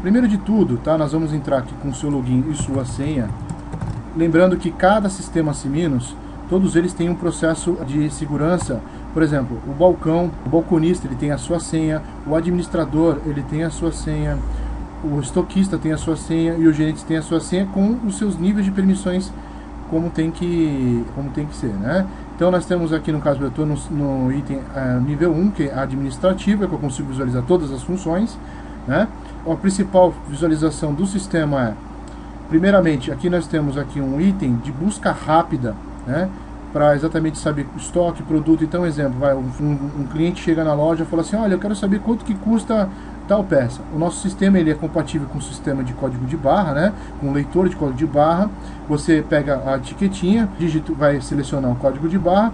Primeiro de tudo, tá? Nós vamos entrar aqui com o seu login e sua senha. Lembrando que cada sistema Siminos, todos eles têm um processo de segurança. Por exemplo, o balconista ele tem a sua senha, o administrador ele tem a sua senha, o estoquista tem a sua senha e o gerente tem a sua senha com os seus níveis de permissões como tem que ser, né? Então nós temos aqui, no caso eu estou no item nível 1, que é administrativo, é que eu consigo visualizar todas as funções, né? A principal visualização do sistema é, primeiramente, aqui nós temos aqui um item de busca rápida, né? Para exatamente saber estoque, produto. Então, exemplo, um cliente chega na loja e fala assim, olha, eu quero saber quanto que custa tal peça. O nosso sistema ele é compatível com o sistema de código de barra, né? Com o leitor de código de barra. Você pega a etiquetinha, vai selecionar o código de barra.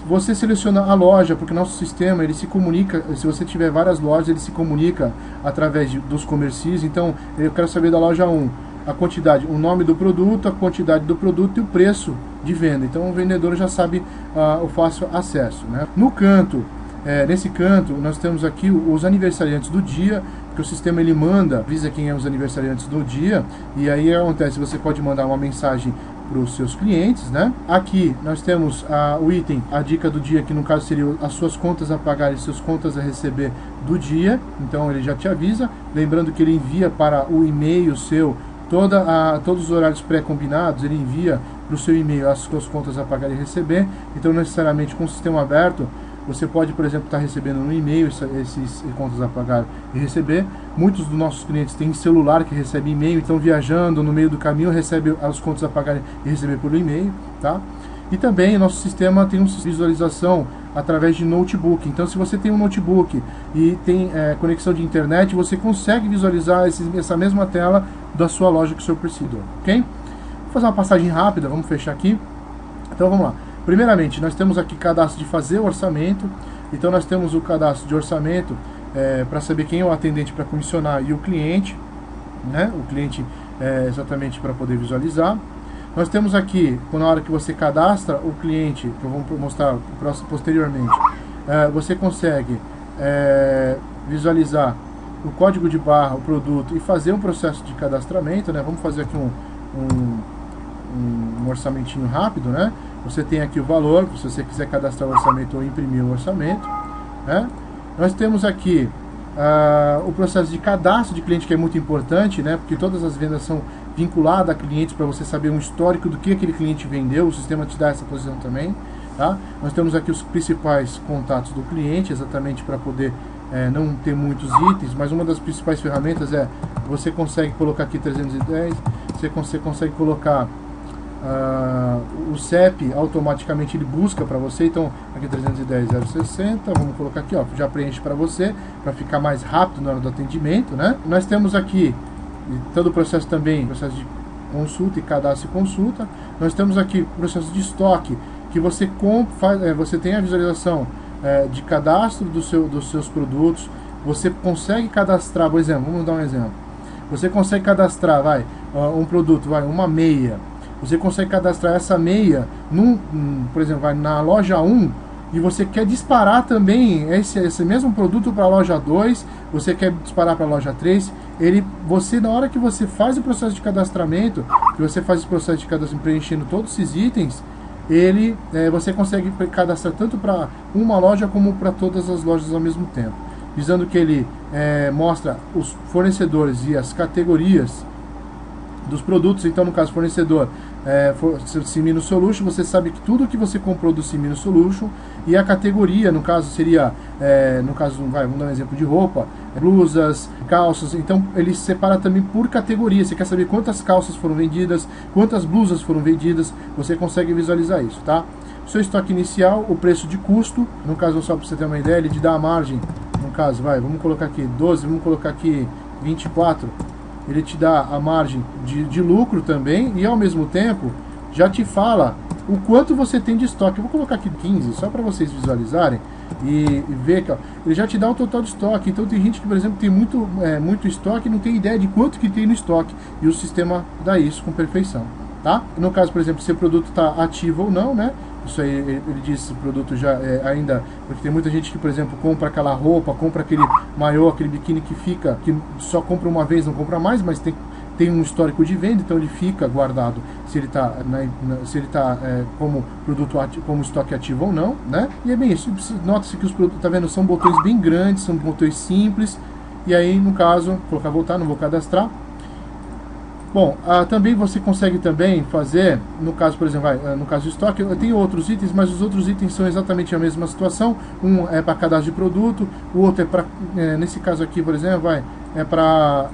Você seleciona a loja, porque o nosso sistema ele se comunica, se você tiver várias lojas, ele se comunica através dos comercios. Então, eu quero saber da loja 1, a quantidade, o nome do produto, a quantidade do produto e o preço de venda. Então, o vendedor já sabe o fácil acesso, né? No canto, nesse canto, nós temos aqui os aniversariantes do dia, que o sistema ele manda, avisa quem é os aniversariantes do dia, e aí acontece, você pode mandar uma mensagem para os seus clientes, né? Aqui nós temos o item, a dica do dia, que no caso seria as suas contas a pagar e suas contas a receber do dia. Então ele já te avisa, lembrando que ele envia para o e-mail seu todos os horários pré-combinados, ele envia para o seu e-mail as suas contas a pagar e receber. Então necessariamente com o sistema aberto, você pode, por exemplo, estar recebendo no e-mail esses contas a pagar e receber. Muitos dos nossos clientes têm celular que recebe e-mail, então viajando no meio do caminho recebe as contas a pagar e receber pelo e-mail, tá? E também nosso sistema tem uma visualização através de notebook. Então, se você tem um notebook e tem conexão de internet, você consegue visualizar essa mesma tela da sua loja que o senhor precisa, ok? Vou fazer uma passagem rápida, vamos fechar aqui. Então, vamos lá. Primeiramente, nós temos aqui cadastro de fazer o orçamento. Então, nós temos o cadastro de orçamento para saber quem é o atendente para comissionar e o cliente, né? O cliente exatamente para poder visualizar. Nós temos aqui, na hora que você cadastra o cliente, que eu vou mostrar posteriormente, você consegue visualizar o código de barra, o produto e fazer um processo de cadastramento, né? Vamos fazer aqui um orçamentinho rápido, né? Você tem aqui o valor, se você quiser cadastrar o orçamento ou imprimir o orçamento, né? Nós temos aqui o processo de cadastro de cliente, que é muito importante, né? Porque todas as vendas são vinculadas a clientes para você saber um histórico do que aquele cliente vendeu. O sistema te dá essa posição também, tá? Nós temos aqui os principais contatos do cliente, exatamente para poder não ter muitos itens, mas uma das principais ferramentas você consegue colocar aqui 310, você consegue colocar o CEP, automaticamente ele busca para você. Então aqui 310 060, vamos colocar aqui, ó, já preenche para você, para ficar mais rápido na hora do atendimento, né? Nós temos aqui todo o processo também, processo de consulta e cadastro e consulta. Nós temos aqui o processo de estoque, que você você tem a visualização de cadastro dos seus produtos. Você consegue cadastrar, por exemplo, vamos dar um exemplo, você consegue cadastrar um produto, uma meia. Você consegue cadastrar essa meia, por exemplo, na loja 1, e você quer disparar também esse mesmo produto para a loja 2, você quer disparar para a loja 3, na hora que você faz o processo de cadastramento, que você faz esse processo de cadastramento preenchendo todos esses itens, você consegue cadastrar tanto para uma loja como para todas as lojas ao mesmo tempo, visando que ele mostra os fornecedores e as categorias dos produtos. Então, no caso, fornecedor Simino Solution, você sabe que tudo que você comprou do Simino Solution, e a categoria, no caso, seria, vamos dar um exemplo de roupa, blusas, calças. Então, ele separa também por categoria. Você quer saber quantas calças foram vendidas, quantas blusas foram vendidas, você consegue visualizar isso, tá? O seu estoque inicial, o preço de custo, no caso, só para você ter uma ideia, ele te dá a margem, no caso, vamos colocar aqui 12, vamos colocar aqui 24, ele te dá a margem de lucro também, e ao mesmo tempo já te fala o quanto você tem de estoque. Eu vou colocar aqui 15, só para vocês visualizarem e ver que ele já te dá o total de estoque. Então tem gente que, por exemplo, tem muito estoque e não tem ideia de quanto que tem no estoque, e o sistema dá isso com perfeição, tá? No caso, por exemplo, se o produto está ativo ou não, né? Isso aí, ele diz que o produto já ainda... Porque tem muita gente que, por exemplo, compra aquela roupa, compra aquele maiô, aquele biquíni que fica... Que só compra uma vez, não compra mais, mas tem um histórico de venda, então ele fica guardado se ele está como produto ativo, como estoque ativo ou não, né? E é bem isso. Nota-se que os produtos, tá vendo, são botões bem grandes, são botões simples. E aí, no caso, vou colocar voltar, não vou cadastrar. Bom, também você consegue também fazer, no caso, por exemplo, no caso do estoque, eu tenho outros itens, mas os outros itens são exatamente a mesma situação. Um é para cadastro de produto, o outro é para, nesse caso aqui, por exemplo, é para,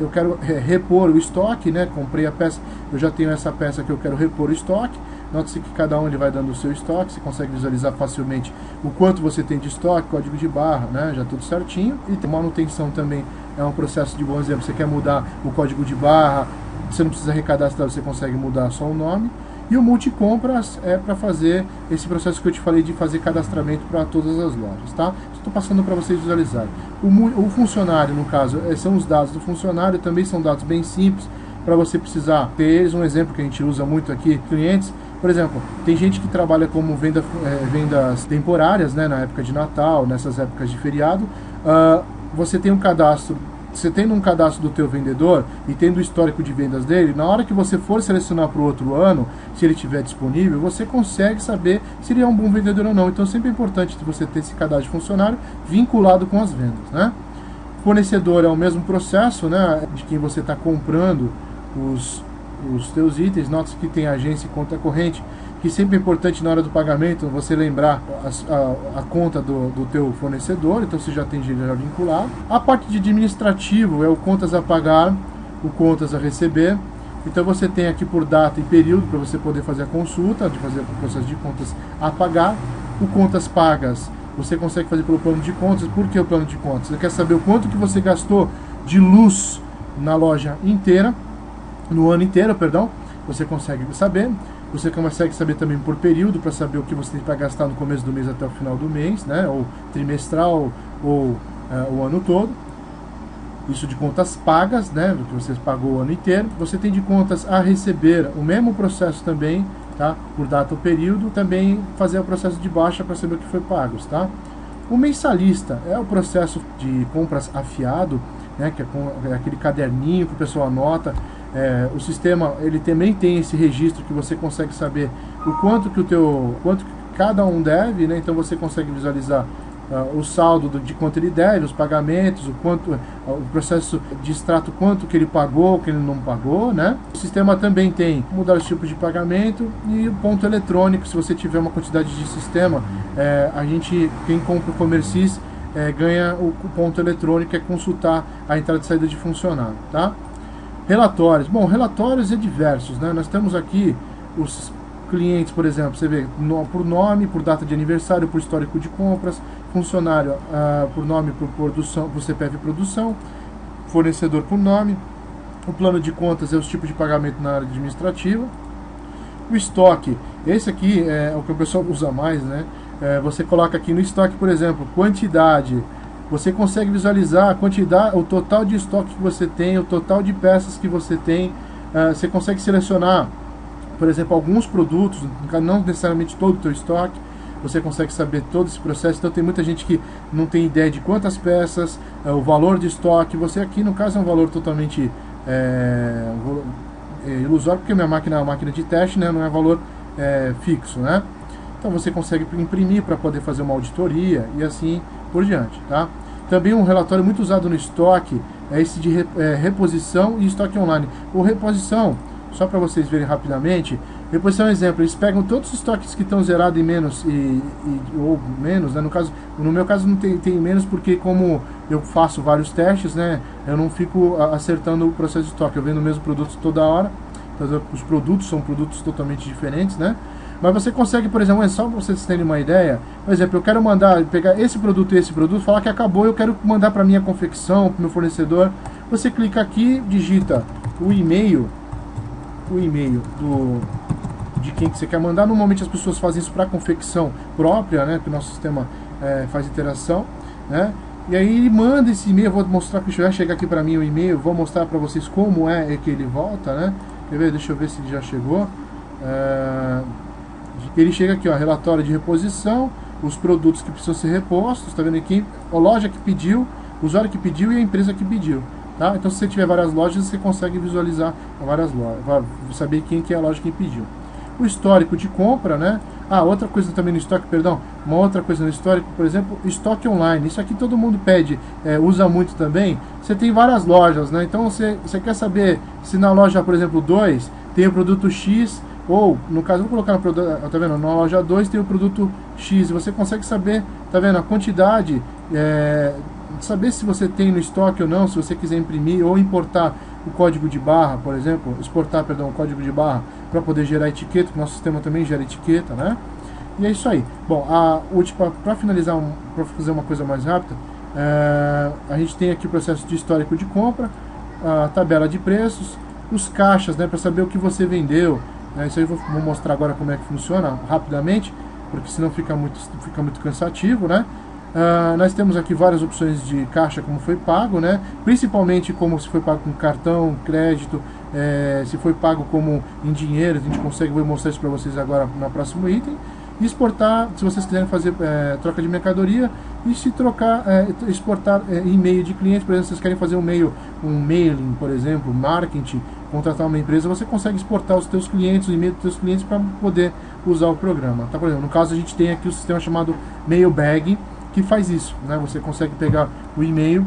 eu quero repor o estoque, né? Comprei a peça, eu já tenho essa peça que eu quero repor o estoque. Note-se que cada um ele vai dando o seu estoque, você consegue visualizar facilmente o quanto você tem de estoque, código de barra, né? Já tudo certinho. E tem manutenção também, é um processo de, bom exemplo, você quer mudar o código de barra, você não precisa recadastrar, você consegue mudar só o nome. E o multicompras é para fazer esse processo que eu te falei de fazer cadastramento para todas as lojas, tá? Estou passando para vocês visualizarem. O funcionário, no caso, são os dados do funcionário, também são dados bem simples, para você precisar ter eles. Um exemplo que a gente usa muito aqui, clientes, por exemplo, tem gente que trabalha como vendas temporárias, né, na época de Natal, nessas épocas de feriado. Você tem um cadastro, você tendo um cadastro do teu vendedor e tendo o histórico de vendas dele, na hora que você for selecionar para o outro ano, se ele estiver disponível, você consegue saber se ele é um bom vendedor ou não. Então sempre é importante você ter esse cadastro de funcionário vinculado com as vendas, né? Fornecedor é o mesmo processo, né, de quem você está comprando os teus itens. Nota que tem agência e conta corrente, que sempre é importante na hora do pagamento você lembrar a conta do teu fornecedor, então você já tem já vinculado. A parte de administrativo é o contas a pagar, o contas a receber. Então você tem aqui por data e período para você poder fazer a consulta, de fazer o processo de contas a pagar. O contas pagas você consegue fazer pelo plano de contas. Por que o plano de contas? Você quer saber o quanto que você gastou de luz na loja inteira, no ano inteiro, perdão, você consegue saber. Você consegue saber também por período, para saber o que você tem para gastar no começo do mês até o final do mês, né? Ou trimestral, ou o ano todo. Isso de contas pagas, né? Que você pagou o ano inteiro. Você tem de contas a receber, o mesmo processo também, tá? Por data ou período, também fazer o processo de baixa para saber o que foi pago, tá? O mensalista é o processo de compras afiado, né? Que é aquele caderninho que o pessoal anota. O sistema ele também tem esse registro que você consegue saber o quanto que cada um deve, né? Então você consegue visualizar o saldo de quanto ele deve, os pagamentos, o processo de extrato, quanto que ele pagou, o que ele não pagou, né? O sistema também tem mudar os tipos de pagamento e o ponto eletrônico. Se você tiver uma quantidade de sistema, quem compra o Comercis ganha o ponto eletrônico, é consultar a entrada e saída de funcionário, tá? Relatórios. Bom, relatórios é diversos, né? Nós temos aqui os clientes, por exemplo, você vê por nome, por data de aniversário, por histórico de compras, funcionário por nome, por produção, por CPF produção, fornecedor por nome, o plano de contas é os tipos de pagamento na área administrativa, o estoque, esse aqui é o que o pessoal usa mais, né? Você coloca aqui no estoque, por exemplo, quantidade. Você consegue visualizar a quantidade, o total de estoque que você tem, o total de peças que você tem. Você consegue selecionar, por exemplo, alguns produtos, não necessariamente todo o teu estoque. Você consegue saber todo esse processo. Então tem muita gente que não tem ideia de quantas peças, o valor de estoque. Você aqui, no caso, é um valor totalmente ilusório, porque minha máquina é uma máquina de teste, né? Não é valor fixo, né? Então você consegue imprimir para poder fazer uma auditoria e assim por diante, tá? Também um relatório muito usado no estoque é esse de reposição e estoque online. O reposição, só para vocês verem rapidamente, reposição é um exemplo, eles pegam todos os estoques que estão zerados em menos ou menos, né? No meu caso não tem menos, porque como eu faço vários testes, né? Eu não fico acertando o processo de estoque, eu vendo o mesmo produto toda hora. Então, os produtos são produtos totalmente diferentes, né? Mas você consegue, por exemplo, só para vocês terem uma ideia, por exemplo, eu quero pegar esse produto e esse produto, falar que acabou, eu quero mandar para minha confecção, para o meu fornecedor. Você clica aqui, digita o e-mail de quem que você quer mandar. Normalmente as pessoas fazem isso para confecção própria, né? Que o nosso sistema faz interação, né? E aí ele manda esse e-mail, eu vou mostrar que vai chegar aqui para mim o e-mail, vou mostrar para vocês como é que ele volta, né? Quer ver? Deixa eu ver se ele já chegou. Ele chega aqui, ó, relatório de reposição, os produtos que precisam ser repostos, tá vendo aqui? A loja que pediu, o usuário que pediu e a empresa que pediu. Tá? Então, se você tiver várias lojas, você consegue visualizar várias lojas, saber quem que é a loja que pediu. O histórico de compra, né? Ah, outra coisa também no estoque, perdão, uma outra coisa no histórico, por exemplo, estoque online. Isso aqui todo mundo pede, usa muito também. Você tem várias lojas, né? Então, você quer saber se na loja, por exemplo, 2 tem o produto X, ou, no caso, vou colocar no produto, tá vendo? Na loja 2 tem o produto X, e você consegue saber, tá vendo? A quantidade, saber se você tem no estoque ou não, se você quiser imprimir ou importar o código de barra, por exemplo, exportar, perdão, o código de barra para poder gerar etiqueta, que o nosso sistema também gera etiqueta, né? E é isso aí. Bom, para finalizar, para fazer uma coisa mais rápida, a gente tem aqui o processo de histórico de compra, a tabela de preços, os caixas, né, para saber o que você vendeu. Isso aí eu vou mostrar agora como é que funciona rapidamente, porque senão fica muito cansativo, né? Nós temos aqui várias opções de caixa, como foi pago, né? Principalmente como se foi pago com cartão, crédito, se foi pago como em dinheiro. A gente consegue, vou mostrar isso para vocês agora no próximo item. E exportar, se vocês quiserem fazer troca de mercadoria, e se trocar, exportar e-mail de cliente, por exemplo, se vocês querem fazer um mailing, por exemplo, marketing, contratar uma empresa, você consegue exportar os teus clientes, o e-mail dos teus clientes para poder usar o programa. Tá? Por exemplo, no caso a gente tem aqui o sistema chamado Mailbag, que faz isso, né? Você consegue pegar o e-mail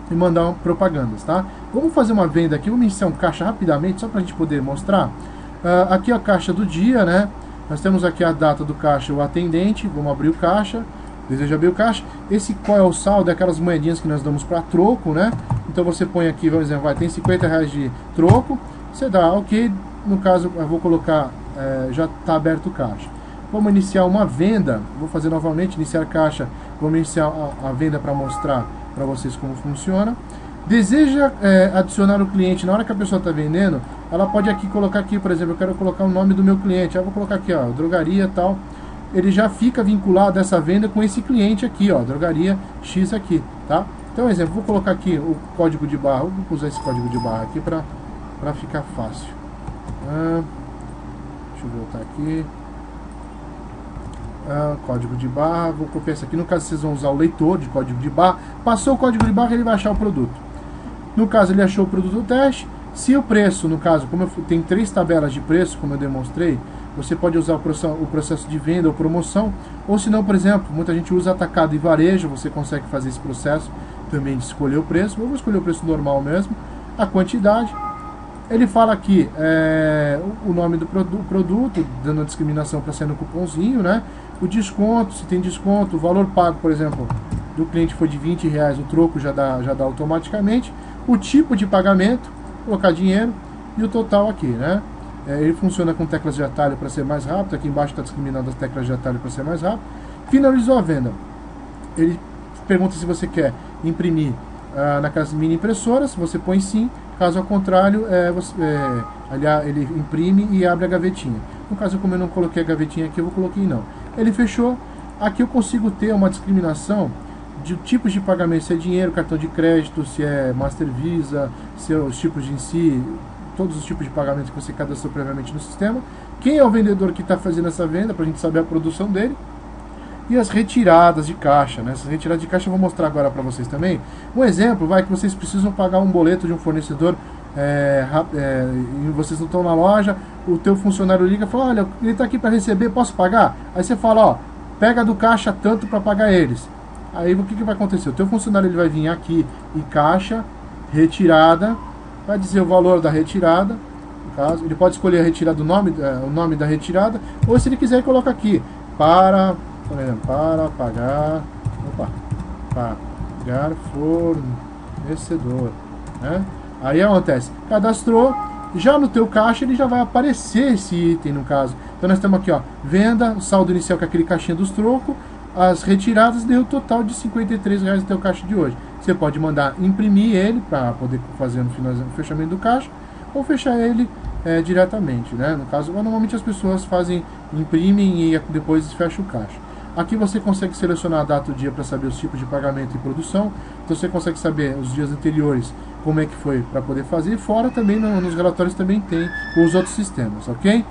e mandar propagandas, tá? Vamos fazer uma venda aqui, vamos iniciar um caixa rapidamente, só para a gente poder mostrar. Aqui é a caixa do dia, né? Nós temos aqui a data do caixa, o atendente, vamos abrir o caixa, deseja abrir o caixa. Esse qual é o saldo, é aquelas moedinhas que nós damos para troco, né? Então você põe aqui, vamos dizer, tem R$50 de troco, você dá ok, no caso eu vou colocar, já está aberto o caixa. Vamos iniciar uma venda, vou fazer novamente, iniciar caixa, vamos iniciar a venda para mostrar para vocês como funciona. Deseja adicionar o cliente, na hora que a pessoa está vendendo, ela pode aqui colocar aqui, por exemplo, eu quero colocar o nome do meu cliente, eu vou colocar aqui, ó, drogaria e tal, ele já fica vinculado essa venda com esse cliente aqui, ó, drogaria X aqui, tá? Então, exemplo, vou colocar aqui o código de barra, vou usar esse código de barra aqui para ficar fácil. Deixa eu voltar aqui. Código de barra, vou copiar isso aqui. No caso, vocês vão usar o leitor de código de barra. Passou o código de barra, ele vai achar o produto. No caso, ele achou o produto teste. Se o preço, no caso, como tem 3 tabelas de preço, como eu demonstrei, você pode usar o processo de venda ou promoção. Ou se não, por exemplo, muita gente usa atacado e varejo, você consegue fazer esse processo também de escolher o preço. Eu vou escolher o preço normal mesmo. A quantidade. Ele fala aqui o nome do produto, dando a discriminação para sair no cupomzinho, né? O desconto, se tem desconto, o valor pago, por exemplo, do cliente foi de R$20, o troco já dá automaticamente. O tipo de pagamento, colocar dinheiro e o total aqui, né? Ele funciona com teclas de atalho para ser mais rápido. Aqui embaixo está discriminando as teclas de atalho para ser mais rápido. Finalizou a venda. Ele pergunta se você quer imprimir naquelas mini impressoras, você põe sim. Caso ao contrário, ele imprime e abre a gavetinha. No caso, como eu não coloquei a gavetinha aqui, eu coloquei não. Ele fechou. Aqui eu consigo ter uma discriminação de tipos de pagamento, se é dinheiro, cartão de crédito, se é Master Visa, se é os tipos em si, todos os tipos de pagamento que você cadastrou previamente no sistema. Quem é o vendedor que está fazendo essa venda, para a gente saber a produção dele. E as retiradas de caixa, né? Essas retiradas de caixa eu vou mostrar agora para vocês também. Um exemplo, vai que vocês precisam pagar um boleto de um fornecedor e vocês não estão na loja, o teu funcionário liga e fala, olha, ele está aqui para receber, posso pagar? Aí você fala, ó, pega do caixa tanto para pagar eles. Aí o que vai acontecer? O teu funcionário ele vai vir aqui em caixa, retirada, vai dizer o valor da retirada, no caso, ele pode escolher a retirada, o nome da retirada, ou se ele quiser, ele coloca aqui, para pagar fornecedor, né? Aí acontece, cadastrou, já no teu caixa ele já vai aparecer esse item no caso. Então nós temos aqui, ó, venda, saldo inicial com aquele caixinha dos trocos, as retiradas deu o total de R$53 no teu caixa de hoje. Você pode mandar imprimir ele para poder fazer no fechamento do caixa, ou fechar ele diretamente, né? No caso, normalmente as pessoas imprimem e depois fecham o caixa. Aqui você consegue selecionar a data do dia para saber os tipos de pagamento e produção. Então você consegue saber os dias anteriores como é que foi para poder fazer. E fora também nos relatórios também tem os outros sistemas, ok?